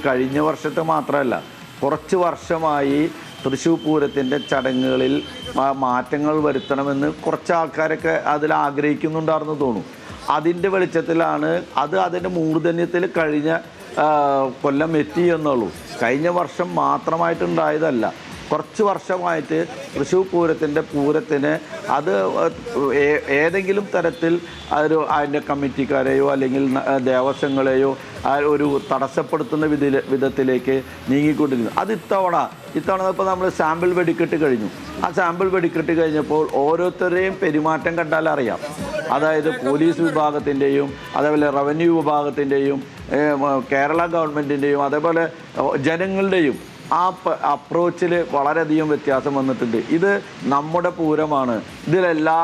കഴിഞ്ഞ വർഷത്തെ മാത്രമല്ല, കുറച്ച് വർഷമായി തൃശ്ശൂർ പൂരത്തിൻ്റെ ചടങ്ങുകളിൽ മാറ്റങ്ങൾ വരുത്തണമെന്ന് കുറച്ച് ആൾക്കാരൊക്കെ അതിൽ ആഗ്രഹിക്കുന്നുണ്ടായിരുന്നു തോന്നും. അതിൻ്റെ വെളിച്ചത്തിലാണ് അതിൻ്റെ മൂർധന്യത്തിൽ കഴിഞ്ഞ കൊല്ലം എത്തി എന്നുള്ളൂ. കഴിഞ്ഞ വർഷം മാത്രമായിട്ടുണ്ടായതല്ല, കുറച്ച് വർഷമായിട്ട് തൃശ്ശൂർ പൂരത്തിന് അത് ഏതെങ്കിലും തരത്തിൽ അതിൻ്റെ കമ്മിറ്റിക്കാരെയോ അല്ലെങ്കിൽ ദേവസ്വങ്ങളെയോ ഒരു തടസ്സപ്പെടുത്തുന്ന വിധത്തിലേക്ക് നീങ്ങിക്കൊണ്ടിരിക്കുന്നു. അത് ഇത്തവണ ഇപ്പോൾ നമ്മൾ സാമ്പിൾ വെടിക്കെട്ട് കഴിഞ്ഞു. ആ സാമ്പിൾ വെടിക്കെട്ട് കഴിഞ്ഞപ്പോൾ ഓരോരുത്തരുടെയും പെരുമാറ്റം കണ്ടാൽ അറിയാം. അതായത് പോലീസ് വിഭാഗത്തിൻ്റെയും അതേപോലെ റവന്യൂ വിഭാഗത്തിൻ്റെയും കേരള ഗവൺമെൻറ്റിൻ്റെയും അതേപോലെ ജനങ്ങളുടെയും ആ അപ്രോച്ചിൽ വളരെയധികം വ്യത്യാസം വന്നിട്ടുണ്ട്. ഇത് നമ്മുടെ പൂരമാണ്, ഇതിലെല്ലാ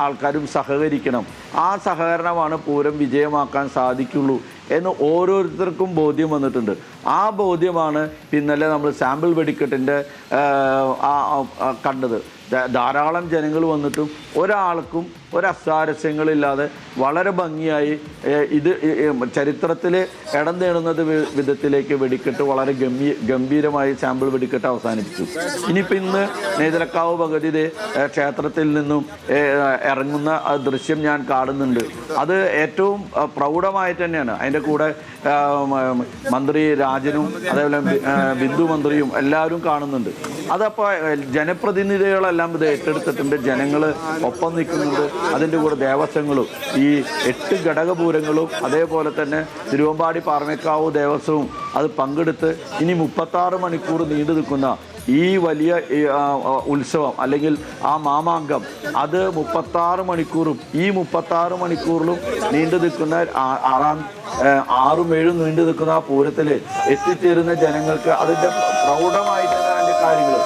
ആൾക്കാരും സഹകരിക്കണം, ആ സഹകരണമാണ് പൂരം വിജയമാക്കാൻ സാധിക്കുള്ളൂ എന്ന് ഓരോരുത്തർക്കും ബോധ്യം വന്നിട്ടുണ്ട്. ആ ബോധ്യമാണ് ഇന്നലെ നമ്മൾ സാമ്പിൾ വെടിക്കെട്ടിൻ്റെ കണ്ടത്. ധാരാളം ജനങ്ങൾ വന്നിട്ടും ഒരാൾക്കും ഒരസ്വാരസ്യങ്ങളില്ലാതെ വളരെ ഭംഗിയായി ഇത് ചരിത്രത്തിൽ ഇടം തേടുന്നത് വിധത്തിലേക്ക് വെടിക്കെട്ട് വളരെ ഗംഭീരമായി സാമ്പിൾ വെടിക്കെട്ട് അവസാനിപ്പിച്ചു. ഇനിയിപ്പോൾ ഇന്ന് നെയ്തലക്കാവ് ഭഗവതി ക്ഷേത്രത്തിൽ നിന്നും ഇറങ്ങുന്ന ദൃശ്യം ഞാൻ കാണുന്നുണ്ട്. അത് ഏറ്റവും പ്രൗഢമായിട്ട് തന്നെയാണ്. അതിൻ്റെ കൂടെ മന്ത്രി രാജനും അതേപോലെ ബിന്ദു മന്ത്രിയും എല്ലാവരും കാണുന്നുണ്ട്. അതപ്പോൾ ജനപ്രതിനിധികളെല്ലാം ഇത് ഏറ്റെടുത്തിട്ടുണ്ട്, ജനങ്ങൾ ഒപ്പം നിൽക്കുന്നുണ്ട്. അതിൻ്റെ കൂടെ ദേവസ്വങ്ങളും ഈ 8 ഘടകപൂരങ്ങളും അതേപോലെ തന്നെ തിരുവമ്പാടി പാറമേക്കാവ് ദേവസ്വവും അത് പങ്കെടുത്ത് ഇനി 36 മണിക്കൂർ നീണ്ടു നിൽക്കുന്ന ഈ വലിയ ഉത്സവം അല്ലെങ്കിൽ ആ മാമാങ്കം അത് 36 മണിക്കൂറും ഈ 36 മണിക്കൂറിലും നീണ്ടു നിൽക്കുന്ന 6-7 നീണ്ടു നിൽക്കുന്ന ആ പൂരത്തിൽ എത്തിച്ചേരുന്ന ജനങ്ങൾക്ക് അതിൻ്റെ പ്രൗഢമായിട്ടുള്ള കാര്യങ്ങൾ